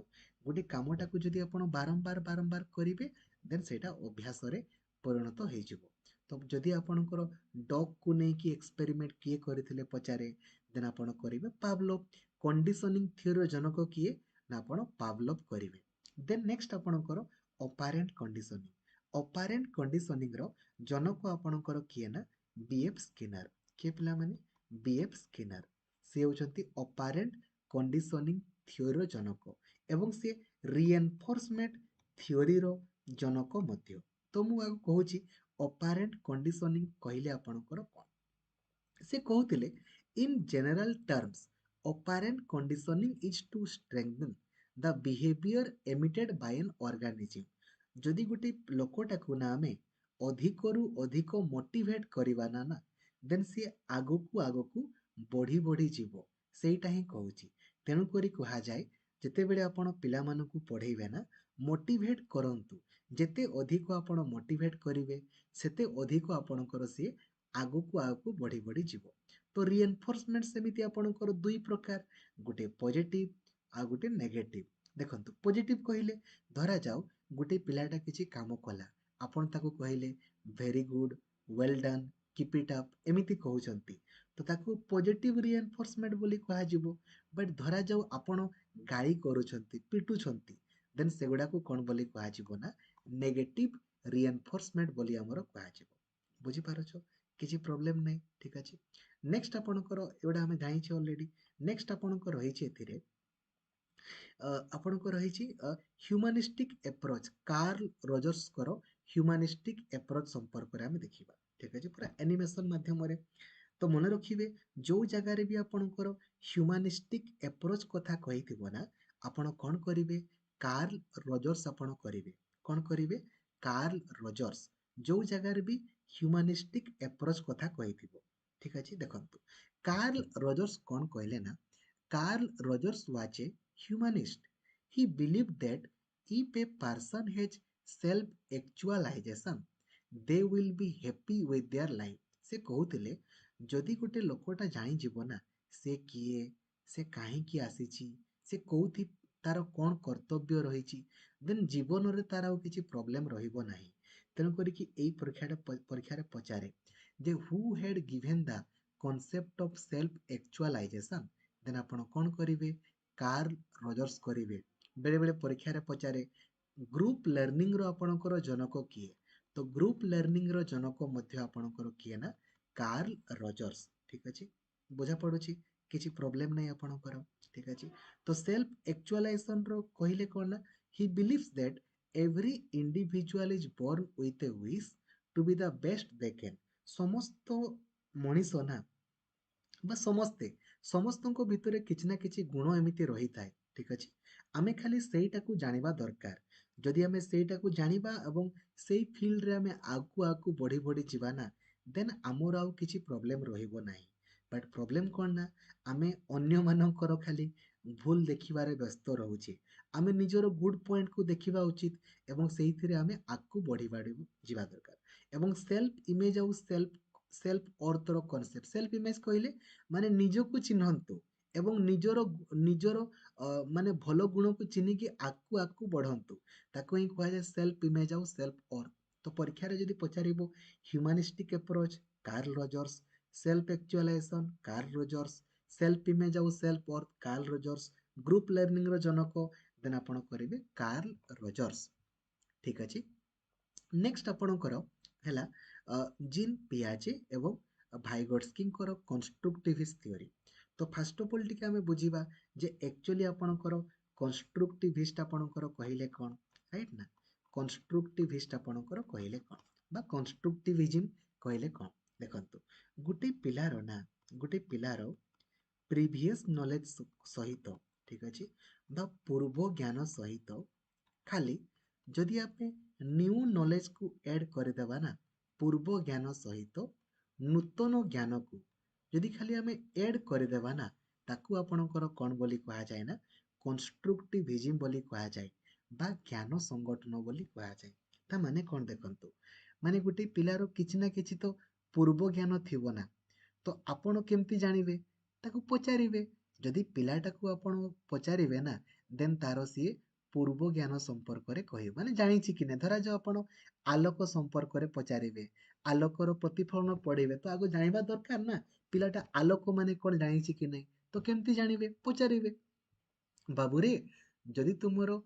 गोटे कामटा को जदि आपण बारंबार बारंबार करिवे देन सेटा अभ्यास रे परिणत होई जिवो। तो जदि आपणकर डॉग को नै कि एक्सपेरिमेंट किए करथिले पचारे देन आपण करिवे पावलोव कंडीशनिंग थ्योरी जनक किए ना आपण पावलोव करिवे। देन नेक्स्ट आपणकर ऑपरेंट कंडीशनिंग। ऑपरेंट कंडीशनिंग रो जनक आपणकर किए ना बीएफ स्किनर के पिला माने बीएफ स्किनर से होचंती ऑपरेंट कंडीशनिंग थ्योरी रो जनक एवं से रिएनफोर्समेंट थ्योरी रो जनक मध्य। तो मु आगु कहूची ऑपरेंट कंडीशनिंग कहले आपणकर कोन से कहूतिले in general terms operant conditioning is to strengthen the behaviour emitted by an organism. जदि गोटे लोकटाकू ना आमे अधिकरू अधिक मोटिवेट करिबा ना ना देन से आगकू आगकू बढ़ी बढ़ी जीवो सेटा ही कहूची। तेणु करी कहा जाए जेतेबेले आपण पिलामानकू पढ़ेइबे ना मोटिवेट करंतु जेते अधिक आपण मोटिवेट करिवे सेते अधिक आपणकर से आगकू आगकू बढ़ी बढ़ी जीवो। तो रिएनफोर्समेंट सेमिति आपणकर दुई प्रकार गोटे पॉजिटिव आ गोटे नेगेटिव। देखंतु पॉजिटिव कहिले धरा जाऊ गोटे पिलाटा किछि काम कला आपण ताको कहिले very good well done keep it up एमिति कहउचंती तो ताको पॉजिटिव रिएनफोर्समेंट बोली कहा जिवो। बट धरा जाऊ आपण गाली करूछंती पिटुछंती देन सेगुडा को कोन बोली कहा जिवो ना नेगेटिव रिएनफोर्समेंट बोली हमर कहा जिवो। बुझी पारछो किछि प्रॉब्लम नै ठीक अछि। नेक्स्ट आपणकर एवढा आम जाइए ऑलरेडी नेक्स्ट आपणकर रही आपणकर रही ह्यूमानिस्टिक एप्रोच कार्ल रोजर्स ह्यूमानिस्टिक एप्रोच संपर्क में देखा ठीक है पूरा एनिमेशन माध्यम तो मन रखिए जो जगार भी आपणकर ह्यूमानिस्टिक एप्रोच कथा कही ना आपण कौन करेंगे कार्ल रोजर्स आपण करेंगे कौन करेंगे कार्ल रोजर्स जो जगार भी ह्यूमानिस्टिक एप्रोच कथा कही ठीक अच्छे देखो कार्ल रोजर्स कौन कहले ना Carl Rogers was a humanist he believe that if a person has self actualization they will be happy with their life से कहूले जदि गोटे लोकटा जानीज ना से किए से कहीं आसी से कौथि तार कौन कर्तव्य रही देन जीवन में तार आउ किसी प्रोब्लेम रहा तेणुक परीक्षा पचारे जे who had given the concept of self actualisation then आपण कौन करेंगे कार्ल रोजर्स करेंगे बेले बेले परीक्षा पचारे ग्रुप लर्निंग रो आपणकर जनक किए तो ग्रुप लर्निंग रो जनक मध्य आपणकर किए ना कार्ल रोजर्स ठीक अच्छे बुझा पड़ुछि किसी प्रोब्लेम नहीं आपणकर ठीक अच्छे तो सेल्फ एक्चुअलाइजेशन रो कहले कौन ना he believes that every individual is born with a wish to be the best they can समस्त मनीष ना बा समस्ते समस्तଙ୍କ ଭିତରେ କିଛି ନା କିଛି ଗୁଣ ଏମିତି ରହିଥାଏ ଠିକ ଅଛି ଆମେ ଖାଲି ସେଇଟାକୁ ଜାଣିବା ଦରକାର ଯଦି ଆମେ ସେଇଟାକୁ ଜାଣିବା ଏବଂ ସେଇ ଫିଲ୍ଡରେ ଆମେ ଆଗକୁ ଆଗକୁ ବଢି ବଢି ଯିବା ନା ଦେନ୍ ଆମର ଆଉ କିଛି ପ୍ରୋବ୍ଲେମ ରହିବ ନାହିଁ ବଟ୍ ପ୍ରୋବ୍ଲେମ କ'ଣ ନା ଆମେ ଅନ୍ୟମାନଙ୍କର ଖାଲି ଭୁଲ ଦେଖିବାରେ ବ୍ୟସ୍ତ ରହୁଛେ ଆମେ ନିଜର ଗୁଡ୍ ପଏଣ୍ଟକୁ ଦେଖିବା ଉଚିତ ଏବଂ ସେଇଥିରେ ଆମେ ଆଗକୁ ବଢି ବଢି ଯିବା ଦରକାର ଏବଂ ସେଲ୍ଫ ଇମେଜ ଆଉ ସେଲ୍ଫ ଅର୍ଥର କନସେପ୍ଟ ସେଲ୍ଫ ଇମେଜ କହିଲେ ମାନେ ନିଜକୁ ଚିହ୍ନନ୍ତୁ ଏବଂ ନିଜର ମାନେ ଭଲ ଗୁଣକୁ ଚିହ୍ନିକି ଆଗକୁ ଆଗକୁ ବଢନ୍ତୁ ତାକୁ ହିଁ କୁହାଯାଏ ସେଲ୍ଫ ଇମେଜ ଆଉ ସେଲ୍ଫ ଅର୍ଥ ତ ପରୀକ୍ଷାରେ ଯଦି ପଚାରିବ humanistic approach Carl Rogers self actualisation Carl Rogers self image ଆଉ self worth Carl Rogers group learning ର ଜନକ ଦେନ୍ ଆପଣ କରିବେ କାର୍ଲ ରୋଜର୍ସ ଠିକ ଅଛି ନେକ୍ସଟ ଆପଣଙ୍କର ହେଲା ଜିନ୍ ପିଆଜେ ଏବଂ ଭାଇଗୋଟ୍ସକିଙ୍କର କନଷ୍ଟ୍ରୁକ୍ଟିଭିଷ୍ଟ ଥିଓରି ତ ଫାଷ୍ଟ ଅଫ୍ ଅଲ୍ ଟିକେ ଆମେ ବୁଝିବା ଯେ ଆକ୍ଚୁଆଲି ଆପଣଙ୍କର କନଷ୍ଟ୍ରୁକ୍ଟିଭିଷ୍ଟ ଆପଣଙ୍କର କହିଲେ କ'ଣ ରାଇଟ୍ ନା କନଷ୍ଟ୍ରୁକ୍ଟିଭିଷ୍ଟ ଆପଣଙ୍କର କହିଲେ କ'ଣ ବା କନଷ୍ଟ୍ରୁକ୍ଟିଭିଜିମ୍ କହିଲେ କ'ଣ ଦେଖନ୍ତୁ ଗୋଟେ ପିଲାର ପ୍ରିଭିୟସ୍ ନଲେଜ ସହିତ ଠିକ ଅଛି ବା ପୂର୍ବ ଜ୍ଞାନ ସହିତ ଖାଲି ଯଦି ଆମେ ନ୍ୟू ନଲେଜକୁ ଏଡ୍ କରିଦେବା ନା ପୂର୍ବ ଜ୍ଞାନ ସହିତ ନୂତନ ଜ୍ଞାନକୁ ଯଦି ଖାଲି ଆମେ ଏଡ୍ କରିଦେବା ନା ତାକୁ ଆପଣଙ୍କର କ'ଣ ବୋଲି କୁହାଯାଏ ନା କନଷ୍ଟ୍ରୁକ୍ଟିଭିଜିମ୍ ବୋଲି କୁହାଯାଏ ବା ଜ୍ଞାନ ସଂଗଠନ ବୋଲି କୁହାଯାଏ ତା ମାନେ କ'ଣ ଦେଖନ୍ତୁ ମାନେ ଗୋଟେ ପିଲାର କିଛି ନା କିଛି ତ ପୂର୍ବ ଜ୍ଞାନ ଥିବ ନା ତ ଆପଣ କେମିତି ଜାଣିବେ ତାକୁ ପଚାରିବେ ଯଦି ପିଲାଟାକୁ ଆପଣ ପଚାରିବେ ନା ଦେନ୍ ତାର ସିଏ ପୂର୍ବ ଜ୍ଞାନ ସମ୍ପର୍କରେ କହିବେ ମାନେ ଜାଣିଛି କି ନାହିଁ ଧରାଯାଉ ଆପଣ ଆଲୋକ ସମ୍ପର୍କରେ ପଚାରିବେ ଆଲୋକର ପ୍ରତିଫଳନ ପଢିବେ ତ ଆଗ ଜାଣିବା ଦରକାର ନା ପିଲାଟା ଆଲୋକ ମାନେ କ'ଣ ଜାଣିଛି କି ନାହିଁ ତ କେମିତି ଜାଣିବେ ପଚାରିବେ ବାବୁରେ ଯଦି ତୁମର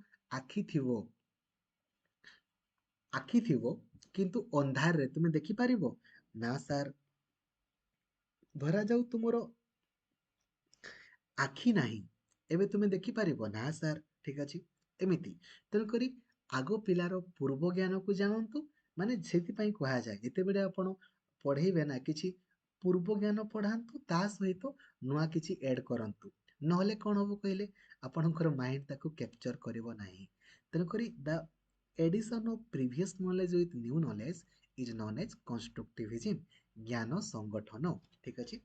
ଆଖି ଥିବ କିନ୍ତୁ ଅନ୍ଧାରରେ ତୁମେ ଦେଖିପାରିବ ନା ସାର୍ ଧରାଯାଉ ତୁମର ଆଖି ନାହିଁ ଏବେ ତୁମେ ଦେଖିପାରିବ ନା ସାର୍ ଠିକ ଅଛି ଏମିତି ତେଣୁକରି ଆଗ ପିଲାର ପୂର୍ବ ଜ୍ଞାନକୁ ଜାଣନ୍ତୁ ମାନେ ସେଥିପାଇଁ କୁହାଯାଏ ଯେତେବେଳେ ଆପଣ ପଢେଇବେ ନା କିଛି ପୂର୍ବ ଜ୍ଞାନ ପଢାନ୍ତୁ ତା ସହିତ ନୂଆ କିଛି ଏଡ୍ କରନ୍ତୁ ନହେଲେ କ'ଣ ହବ କହିଲେ ଆପଣଙ୍କର ମାଇଣ୍ଡ ତାକୁ କ୍ୟାପଚର କରିବ ନାହିଁ ତେଣୁକରି the addition of previous knowledge with new knowledge is known as constructivism ଜ୍ଞାନ ସଂଗଠନ ଠିକ ଅଛି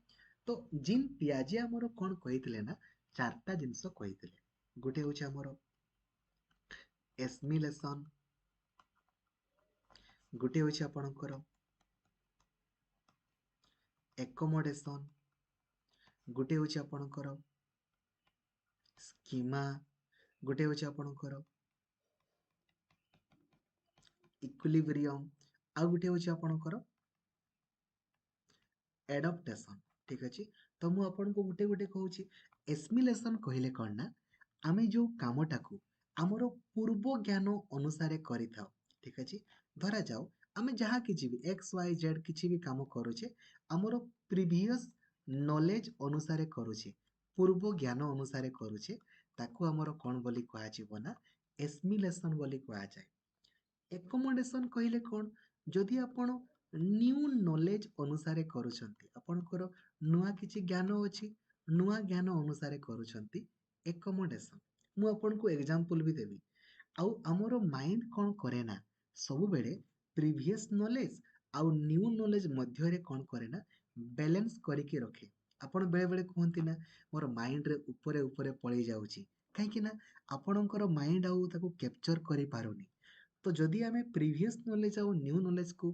ତ ଜିନ୍ ପିଆଜେ ଆମର କ'ଣ କହିଥିଲେ ନା ଚାରିଟା ଜିନିଷ କହିଥିଲେ ଗୋଟେ ହଉଛି ଆମର ଏସମିଲେସନ ଗୋଟେ ହଉଛି ଆପଣଙ୍କର ଏକୋମୋଡେସନ ଗୋଟେ ହଉଛି ଆପଣଙ୍କର ସ୍କିମା ଗୋଟେ ହଉଛି ଆପଣଙ୍କର ଇକ୍ୱିଲିବ୍ରିୟମ ଆଉ ଗୋଟେ ହଉଛି ଆପଣଙ୍କର ଏଡପ୍ଟେସନ ଠିକ ଅଛି ତ ମୁଁ ଆପଣଙ୍କୁ ଗୋଟେ ଗୋଟେ କହୁଛି ଏସମିଲେସନ କହିଲେ କ'ଣ ନା ଆମେ ଯୋଉ କାମଟାକୁ ଆମର ପୂର୍ବ ଜ୍ଞାନ ଅନୁସାରେ କରିଥାଉ ଠିକ ଅଛି ଧରାଯାଉ ଆମେ ଯାହା କିଛି ବି ଏକ୍ସ ୱାଇ ଜେଡ୍ କିଛି ବି କାମ କରୁଛେ ଆମର ପ୍ରିଭିୟସ୍ ନଲେଜ ଅନୁସାରେ କରୁଛେ, ପୂର୍ବ ଜ୍ଞାନ ଅନୁସାରେ କରୁଛେ, ତାକୁ ଆମର କ'ଣ ବୋଲି କୁହାଯିବ ନା ଏସ୍ମିଲେସନ୍ ବୋଲି କୁହାଯାଏ। ଏକୋମୋଡେସନ୍ କହିଲେ କ'ଣ? ଯଦି ଆପଣ ନ୍ୟୁ ନଲେଜ ଅନୁସାରେ କରୁଛନ୍ତି, ଆପଣଙ୍କର ନୂଆ କିଛି ଜ୍ଞାନ ଅଛି, ନୂଆ ଜ୍ଞାନ ଅନୁସାରେ କରୁଛନ୍ତି, ଏକୋମୋଡେସନ୍। ମୁଁ ଆପଣଙ୍କୁ ଏକ୍ଜାମ୍ପଲ୍ ବି ଦେବି। ଆଉ ଆମର ମାଇଣ୍ଡ କ'ଣ କରେ ନା ସବୁବେଳେ ପ୍ରିଭିୟସ୍ ନଲେଜ ଆଉ ନ୍ୟୁ ନଲେଜ ମଧ୍ୟରେ କ'ଣ କରେ ନା ବାଲାନ୍ସ କରିକି ରଖେ। ଆପଣ ବେଳେବେଳେ କୁହନ୍ତି ନା ମୋର ମାଇଣ୍ଡରେ ଉପରେ ଉପରେ ପଳେଇ ଯାଉଛି, କାହିଁକି ନା ଆପଣଙ୍କର ମାଇଣ୍ଡ ଆଉ ତାକୁ କ୍ୟାପଚର କରିପାରୁନି। ତ ଯଦି ଆମେ ପ୍ରିଭିୟସ୍ ନଲେଜ ଆଉ ନ୍ୟୁ ନଲେଜକୁ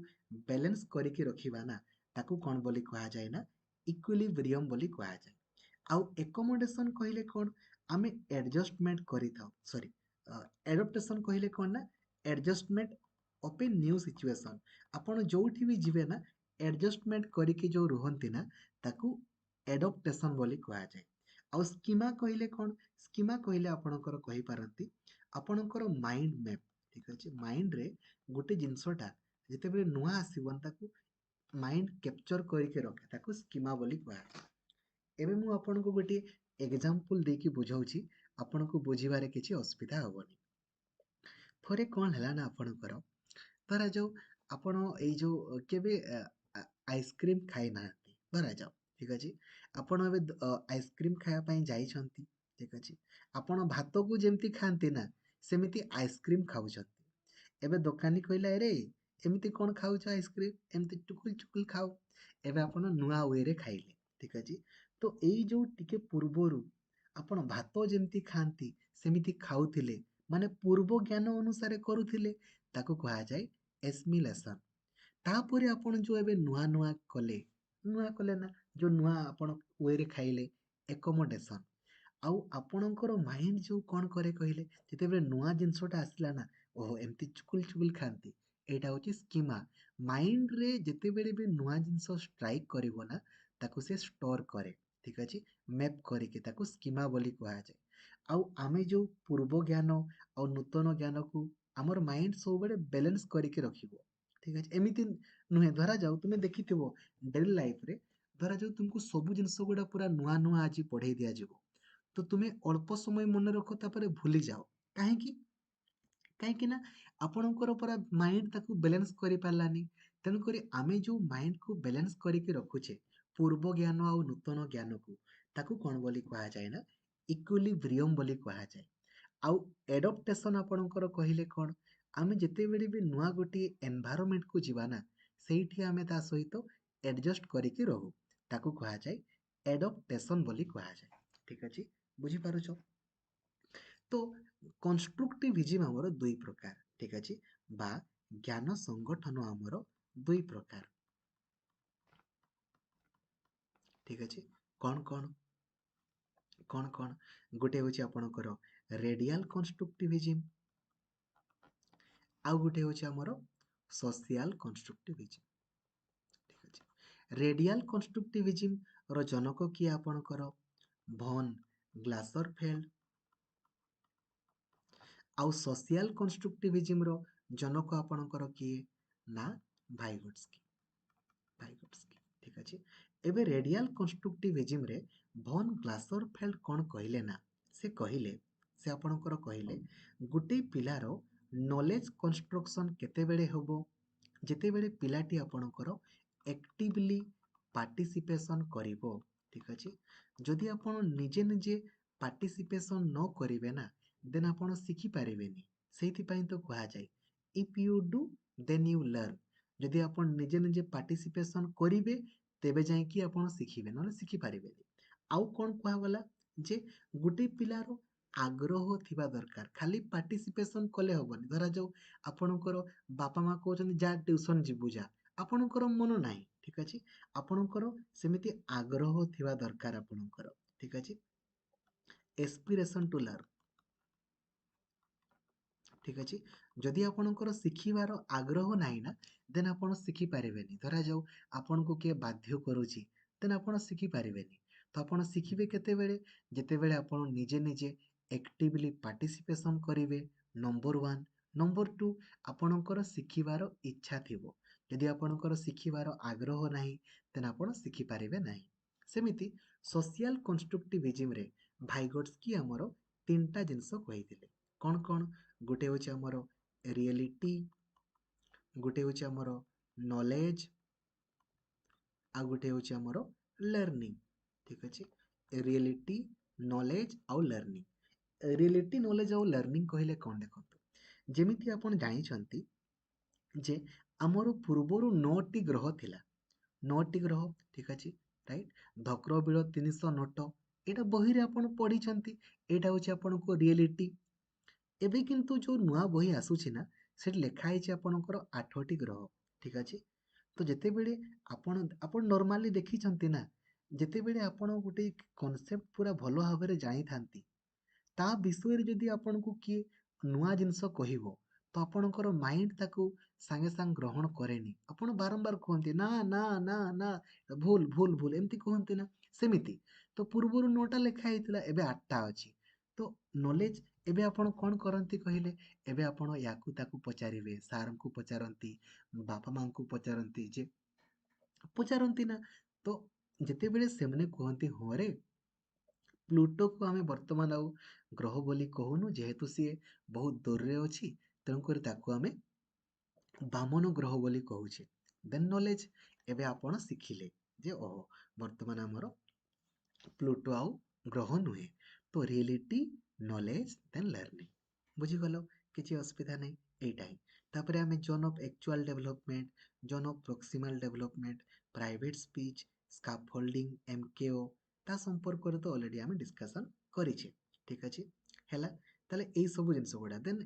ବାଲାନ୍ସ କରିକି ରଖିବା ନା, ତାକୁ କ'ଣ ବୋଲି କୁହାଯାଏ ନା ଇକ୍ୱିଲିବ୍ରିୟମ୍ ବୋଲି କୁହାଯାଏ। ଆଉ ଏକୋମୋଡେସନ୍ କହିଲେ କ'ଣ? ଆମେ ଆଡଜଷ୍ଟମେଣ୍ଟ କରିଥାଉ, ସରି ଆଡପ୍ଟେସନ୍ କହିଲେ କ'ଣ ନା adjustment of A new situation. ଆପଣ ଯୋଉଠି ବି ଯିବେ ନା ଆଡଜଷ୍ଟମେଣ୍ଟ କରିକି ଯୋଉ ରୁହନ୍ତି ନା, ତାକୁ ଆଡପ୍ଟେସନ୍ ବୋଲି କୁହାଯାଏ। ଆଉ ସ୍କିମା କହିଲେ କ'ଣ? ସ୍କିମା କହିଲେ ଆପଣଙ୍କର କହିପାରନ୍ତି ଆପଣଙ୍କର ମାଇଣ୍ଡ ମ୍ୟାପ୍। ଠିକ୍ ଅଛି, ମାଇଣ୍ଡରେ ଗୋଟେ ଜିନିଷଟା ଯେତେବେଳେ ନୂଆ ଆସିବ ତାକୁ ମାଇଣ୍ଡ କ୍ୟାପଚର କରିକି ରଖେ, ତାକୁ ସ୍କିମା ବୋଲି କୁହାଯାଏ। ଏବେ ମୁଁ ଆପଣଙ୍କୁ ଗୋଟିଏ ଏକ୍ଜାମ୍ପଲ୍ ଦେଇକି ବୁଝାଉଛି, ଆପଣଙ୍କୁ ବୁଝିବାରେ କିଛି ଅସୁବିଧା ହବନି। ଥରେ କ'ଣ ହେଲା ନା ଆପଣଙ୍କର ଧରାଯାଉ ଆପଣ ଏଇ ଯୋଉ କେବେ ଆଇସ୍କ୍ରିମ୍ ଖାଇନାହାନ୍ତି ଧରାଯାଉ, ଠିକ୍ ଅଛି, ଆପଣ ଏବେ ଆଇସ୍କ୍ରିମ୍ ଖାଇବା ପାଇଁ ଯାଇଛନ୍ତି, ଠିକ୍ ଅଛି, ଆପଣ ଭାତକୁ ଯେମିତି ଖାଆନ୍ତି ନା ସେମିତି ଆଇସ୍କ୍ରିମ୍ ଖାଉଛନ୍ତି। ଏବେ ଦୋକାନୀ କହିଲା ଆରେ ଏମିତି କ'ଣ ଖାଉଛ ଆଇସ୍କ୍ରିମ୍, ଏମିତି ଟୁକୁଲ ଟୁକୁଲ ଖାଉ। ଏବେ ଆପଣ ନୂଆ ୱେରେ ଖାଇଲେ, ଠିକ୍ ଅଛି। ତ ଏଇ ଯୋଉ ଟିକେ ପୂର୍ବରୁ ଆପଣ ଭାତ ଯେମିତି ଖାଆନ୍ତି ସେମିତି ଖାଉଥିଲେ, ମାନେ ପୂର୍ବ ଜ୍ଞାନ ଅନୁସାରେ କରୁଥିଲେ, ତାକୁ କୁହାଯାଏ ଏସ୍ମିଲେସନ୍। ତାପରେ ଆପଣ ଯୋଉ ଏବେ ନୂଆ କଲେ ନା ଯୋଉ ନୂଆ ଆପଣ ୱେରେ ଖାଇଲେ, ଏକୋମୋଡେସନ୍। ଆଉ ଆପଣଙ୍କର ମାଇଣ୍ଡ ଯୋଉ କ'ଣ କରେ କହିଲେ, ଯେତେବେଳେ ନୂଆ ଜିନିଷଟା ଆସିଲା ନା ଓହୋ ଏମିତି ଚୁକୁଲ ଚୁକୁଲ ଖାଆନ୍ତି, ଏଇଟା ହଉଛି ସ୍କିମା। ମାଇଣ୍ଡରେ ଯେତେବେଳେ ବି ନୂଆ ଜିନିଷ ଷ୍ଟ୍ରାଇକ୍ କରିବ ନା ତାକୁ ସେ ଷ୍ଟୋର କରେ, ଠିକ୍ ଅଛି, ମ୍ୟାପ୍ କରିକି, ତାକୁ ସ୍କିମା ବୋଲି କୁହାଯାଏ। ଆଉ ଆମେ ଯୋଉ ପୂର୍ବ ଜ୍ଞାନ ଆଉ ନୂତନ ଜ୍ଞାନକୁ ଆମର ମାଇଣ୍ଡ ସବୁବେଳେ ବାଲାନ୍ସ କରିକି ରଖିବ, ଠିକ୍ ଅଛି। ଏମିତି ନୁହେଁ, ଧରାଯାଉ ତୁମେ ଦେଖିଥିବ ଡେଲି ଲାଇଫରେ, ଧରାଯାଉ ତୁମକୁ ସବୁ ଜିନିଷ ଗୁଡ଼ା ପୁରା ନୂଆ ନୂଆ ଆଜି ପଢ଼େଇ ଦିଆଯିବ, ତ ତୁମେ ଅଳ୍ପ ସମୟ ମନେ ରଖ ତାପରେ ଭୁଲିଯାଅ। କାହିଁକି? କାହିଁକି ନା ଆପଣଙ୍କର ପୁରା ମାଇଣ୍ଡ ତାକୁ ବାଲାନ୍ସ କରିପାରିଲାନି। ତେଣୁକରି ଆମେ ଯୋଉ ମାଇଣ୍ଡକୁ ବାଲାନ୍ସ କରିକି ରଖୁଛେ ପୂର୍ବ ଜ୍ଞାନ ଆଉ ନୂତନ ଜ୍ଞାନକୁ, ତାକୁ କ'ଣ ବୋଲି କୁହାଯାଏ ନା ଇକ୍ୱିଲିବ୍ରିୟମ୍ ବୋଲି କୁହାଯାଏ। ଆଉ ଏଡପ୍ଟେସନ୍ ଆପଣଙ୍କର କହିଲେ କ'ଣ? ଆମେ ଯେତେବେଳେ ବି ନୂଆ ଗୋଟିଏ ଏନଭାଇରନମେଣ୍ଟକୁ ଯିବା ନା ସେଇଠି ଆମେ ତା ସହିତ ଆଡଜଷ୍ଟ କରିକି ରହୁ, ତାକୁ କୁହାଯାଏ ଏଡପ୍ଟେସନ୍ ବୋଲି କୁହାଯାଏ। ଠିକ୍ ଅଛି, ବୁଝିପାରୁଛ? ତ କନଷ୍ଟ୍ରୁକ୍ଟିଭିଜିମ୍ ଆମର ଦୁଇ ପ୍ରକାର, ଠିକ୍ ଅଛି, ବା ଜ୍ଞାନ ସଂଗଠନ ଆମର ଦୁଇ ପ୍ରକାର, ଠିକ୍ ଅଛି। କ'ଣ କ'ଣ କ'ଣ କ'ଣ? ଗୋଟେ ହେଉଛି ଆପଣଙ୍କର ରେଡିଆଲ କନଷ୍ଟ୍ରୁକ୍ଟିଭିଜିମ୍, ଆଉ ଗୋଟେ ହେଉଛି ଆମର ସୋସିଆଲ କନଷ୍ଟ୍ରୁକ୍ଟିଭିଜିମ୍, ଠିକ୍ ଅଛି। ରେଡିଆଲ କନଷ୍ଟ୍ରୁକ୍ଟିଭିଜିମ୍ ର ଜନକ କିଏ ଆପଣଙ୍କର ଭନ୍ ଗ୍ଲାସରଫେଲ୍ଡ, ଆଉ ସୋସିଆଲ କନଷ୍ଟ୍ରୁକ୍ଟିଭିଜିମ୍ର ଜନକ ଆପଣଙ୍କର କିଏ ନା ଭାଇଗୋଟ୍ସ୍କି, ଭାଇଗୋଟ୍ସ୍କି, ଠିକ୍ ଅଛି। ଏବେ ରେଡିଆଲ କନଷ୍ଟ୍ରୁକ୍ଟିଭିଜିମ୍ରେ ଭନ୍ ଗ୍ଲାସରଫେଲ୍ଡ କ'ଣ କହିଲେ ନା ସେ ଆପଣଙ୍କର କହିଲେ ଗୋଟେ ପିଲାର ନଲେଜ କନଷ୍ଟ୍ରକ୍ସନ୍ କେତେବେଳେ ହେବ, ଯେତେବେଳେ ପିଲାଟି ଆପଣଙ୍କର ଆକ୍ଟିଭଲି ପାର୍ଟିସିପେସନ୍ କରିବ, ଠିକ୍ ଅଛି। ଯଦି ଆପଣ ନିଜେ ନିଜେ ପାର୍ଟିସିପେସନ୍ ନ କରିବେ ନା ଦେନ୍ ଆପଣ ଶିଖିପାରିବେନି। ସେଇଥିପାଇଁ ତ କୁହାଯାଏ if you do then you learn. ଯଦି ଆପଣ ନିଜେ ନିଜେ ପାର୍ଟିସିପେସନ୍ କରିବେ ତେବେ ଯାଇକି ଆପଣ ଶିଖିବେ, ନହେଲେ ଶିଖିପାରିବେନି। ଆଉ କ'ଣ କୁହାଗଲା ଯେ ଗୋଟେ ପିଲାର ଆଗ୍ରହ ଥିବା ଦରକାର, ଖାଲି ପାର୍ଟିସିପେସନ୍ କଲେ ହବନି। ଧରାଯାଉ ଆପଣଙ୍କର ବାପା ମା କହୁଛନ୍ତି ଯା ଟ୍ୟୁସନ୍ ଯିବୁ ଯା, ଆପଣଙ୍କର ମନ ନାହିଁ, ଠିକ୍ ଅଛି, ଆପଣଙ୍କର ସେମିତି ଆଗ୍ରହ ଥିବା ଦରକାର ଆପଣଙ୍କର, ଠିକ୍ ଅଛି, ଏସ୍ପିରେସନ୍ ଟୁ ଲର୍ନ, ଠିକ୍ ଅଛି। ଯଦି ଆପଣଙ୍କର ଶିଖିବାର ଆଗ୍ରହ ନାହିଁ ନା ଦେନ୍ ଆପଣ ଶିଖିପାରିବେନି। ଧରାଯାଉ ଆପଣଙ୍କୁ କିଏ ବାଧ୍ୟ କରୁଛି ଦେନ୍ ଆପଣ ଶିଖିପାରିବେନି। ତ ଆପଣ ଶିଖିବେ କେତେବେଳେ, ଯେତେବେଳେ ଆପଣ ନିଜେ ନିଜେ ଆକ୍ଟିଭଲି ପାର୍ଟିସିପେସନ୍ କରିବେ, ନମ୍ବର ୱାନ୍। ନମ୍ବର ଟୁ, ଆପଣଙ୍କର ଶିଖିବାର ଇଚ୍ଛା ଥିବ। ଯଦି ଆପଣଙ୍କର ଶିଖିବାର ଆଗ୍ରହ ନାହିଁ ଦେନ୍ ଆପଣ ଶିଖିପାରିବେ ନାହିଁ। ସେମିତି ସୋସିଆଲ କନଷ୍ଟ୍ରକ୍ଟିଭିଜିମରେ ଭାଇଗୋଟ୍ସକି ଆମର ତିନିଟା ଜିନିଷ କହିଥିଲେ। କ'ଣ କ'ଣ? ଗୋଟେ ହେଉଛି ଆମର ରିଏଲିଟି, ଗୋଟେ ହେଉଛି ଆମର ନଲେଜ, ଆଉ ଗୋଟେ ହେଉଛି ଆମର ଲର୍ଣ୍ଣିଂ। ଠିକ୍ ଅଛି, ରିଏଲିଟି, ନଲେଜ ଆଉ ଲର୍ଣ୍ଣିଂ। ରିଏଲିଟି, ନଲେଜ ଆଉ ଲର୍ଣ୍ଣିଂ କହିଲେ କ'ଣ? ଦେଖନ୍ତୁ, ଯେମିତି ଆପଣ ଜାଣିଛନ୍ତି ଯେ ଆମର ପୂର୍ବରୁ 9ଟି ଗ୍ରହ ଥିଲା। 9ଟି ଗ୍ରହ, ଠିକ୍ ଅଛି, ରାଇଟ୍। ଧକ୍ରବିଳ 300 ନୋଟ, ଏଇଟା ବହିରେ ଆପଣ ପଢ଼ିଛନ୍ତି। ଏଇଟା ହେଉଛି ଆପଣଙ୍କ ରିଏଲିଟି। ଏବେ କିନ୍ତୁ ଯେଉଁ ନୂଆ ବହି ଆସୁଛି ନା, ସେଠି ଲେଖା ହେଇଛି ଆପଣଙ୍କର 8ଟି ଗ୍ରହ। ଠିକ୍ ଅଛି। ତ ଯେତେବେଳେ ଆପଣ ନର୍ମାଲି ଦେଖିଛନ୍ତି ନା, ଯେତେବେଳେ ଆପଣ ଗୋଟେ କନସେପ୍ଟ ପୁରା ଭଲ ଭାବରେ ଜାଣିଥାନ୍ତି, ତା ବିଷୟରେ ଯଦି ଆପଣଙ୍କୁ କିଏ ନୂଆ ଜିନିଷ କହିବ, ତ ଆପଣଙ୍କର ମାଇଣ୍ଡ ତାକୁ ସାଙ୍ଗେ ସାଙ୍ଗେ ଗ୍ରହଣ କରେନି। ଆପଣ ବାରମ୍ବାର କୁହନ୍ତି ନା ନା ନା ନା, ଭୁଲ ଭୁଲ ଭୁଲ, ଏମିତି କୁହନ୍ତି ନା। ସେମିତି ତ ପୂର୍ବରୁ 9ଟା ଲେଖା ହେଇଥିଲା, ଏବେ 8ଟା ଅଛି। ତ ନଲେଜ ଏବେ ଆପଣ କ'ଣ କରନ୍ତି କହିଲେ? ଏବେ ଆପଣ ୟାକୁ ତାକୁ ପଚାରିବେ, ସାର୍ଙ୍କୁ ପଚାରନ୍ତି, ବାପା ମାଙ୍କୁ ପଚାରନ୍ତି, ଯେ ପଚାରନ୍ତି ନା। ତ ଯେତେବେଳେ ସେମାନେ କୁହନ୍ତି ହଁ ରେ, ପ୍ଲୁଟୋକୁ ଆମେ ବର୍ତ୍ତମାନ ଆଉ ଗ୍ରହ ବୋଲି କହୁନୁ, ଯେହେତୁ ସିଏ ବହୁତ ଦୂରରେ ଅଛି, ତେଣୁକରି ତାକୁ ଆମେ ବାମନ ଗ୍ରହ ବୋଲି କହୁଛେ। ଦେନ୍ ନଲେଜ, ଏବେ ଆପଣ ଶିଖିଲେ ଯେ ଓହୋ, ବର୍ତ୍ତମାନ ଆମର ପ୍ଲୁଟୋ ଆଉ ଗ୍ରହ ନୁହେଁ। ତ ରିଏଲିଟି, ନଲେଜ, ଦେନ୍ ଲର୍ଣ୍ଣିଂ। ବୁଝିଗଲ? କିଛି ଅସୁବିଧା ନାହିଁ, ଏଇଟା ହିଁ। ତାପରେ ଆମେ zone of actual development, zone of proximal development, private speech, scaffolding, MKO, ତା ସମ୍ପର୍କରେ ତ ଅଲରେଡି ଆମେ ଡିସ୍କସନ୍ କରିଛେ। ଠିକ୍ ଅଛି, ହେଲା। ତାହେଲେ ଏଇ ସବୁ ଜିନିଷ ଗୁଡ଼ା, ଦେନ୍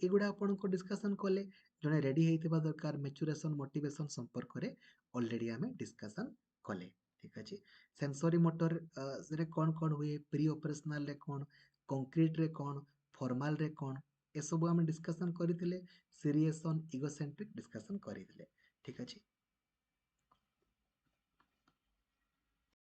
ଏଗୁଡ଼ା ଆପଣଙ୍କ ଡିସ୍କସନ୍ କଲେ। ଜଣେ ରେଡ଼ି ହେଇଥିବା ଦରକାର। ମ୍ୟାଚୁରେସନ୍, ମୋଟିଭେସନ୍ ସମ୍ପର୍କରେ ଅଲରେଡି ଆମେ ଡିସ୍କସନ୍ କଲେ। ଠିକ୍ ଅଛି। ସେନ୍ସରି ମୋଟର ରେ କ'ଣ କ'ଣ ହୁଏ, ପ୍ରି ଅପରେସନାଲରେ କ'ଣ, କଂକ୍ରିଟରେ କ'ଣ, ଫର୍ମାଲରେ କ'ଣ, ଏସବୁ ଆମେ ଡିସ୍କସନ୍ କରିଥିଲେ। ସିରିଏସନ୍, ଇଗୋସେଣ୍ଟ୍ରିକ୍ ଡିସ୍କସନ୍ କରିଥିଲେ।